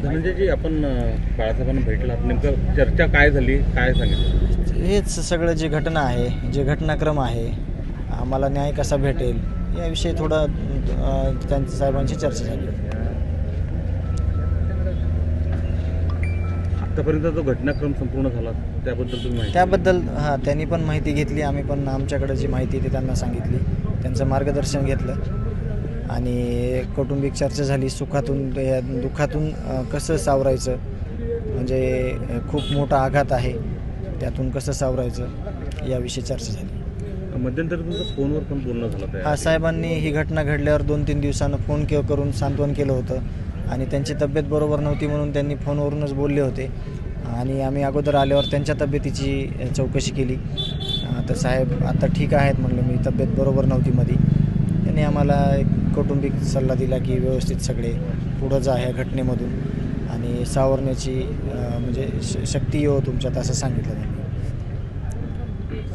धनंजयजी, आपण बाळासाहेबांना भेटला, नेमकं चर्चा काय झाली, काय सांगितलं? हेच सगळं जे घटना आहे, जे घटनाक्रम आहे, आम्हाला न्याय कसा भेटेल याविषयी थोडं त्यांच्या साहेबांची चर्चा झाली. आतापर्यंत जो घटनाक्रम संपूर्ण झाला त्याबद्दल तुम्ही माहिती? त्याबद्दल त्यांनी पण माहिती घेतली, आम्ही पण आमच्याकडे जी माहिती ती त्यांना सांगितली, त्यांचं मार्गदर्शन घेतलं आणि कौटुंबिक चर्चा झाली. सुखातून या दुःखातून कसं सावरायचं, म्हणजे खूप मोठा आघात आहे, त्यातून कसं सावरायचं याविषयी चर्चा झाली. मध्यंतरी तुमचं फोनवर पण बोलणं झालं? साहेबांनी ही घटना घडल्यावर 2-3 दिवसानं फोन करून सांत्वन केलं होतं आणि त्यांची तब्येत बरोबर नव्हती म्हणून त्यांनी फोनवरूनच बोलले होते आणि आम्ही अगोदर आल्यावर त्यांच्या तब्येतीची चौकशी केली. तर साहेब आता ठीक आहेत म्हणलं, मी तब्येत बरोबर नव्हती मध्ये. त्यांनी आम्हाला एक कौटुंबिक सल्ला दिला की व्यवस्थित सगळे पुढं जा ह्या घटनेमधून आणि सावरण्याची म्हणजे शक्ती येऊ तुमच्यात, असं सांगितलं त्यांनी.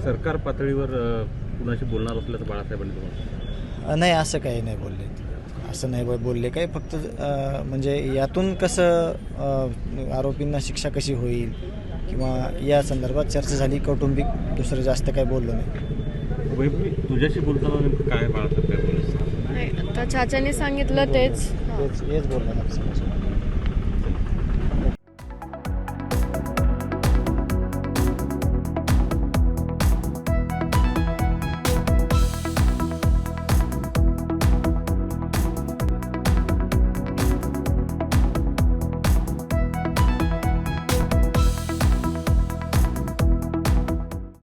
सरकार पातळीवर कुणाशी बोलणार असल्याचं बाळासाहेबांनी तुम्हाला? नाही, असं काही नाही बोलले, असं नाही बोलले काही. फक्त म्हणजे यातून कसं आरोपींना शिक्षा कशी होईल किंवा या संदर्भात चर्चा झाली. कौटुंबिक दुसरं जास्त काही बोललो नाही. तुझ्याशी बोलताना नेमकं काय बाळासाहेब काय बोलले? नाही, आता चाचांनी सांगितलं तेच. हेच बोललो ना.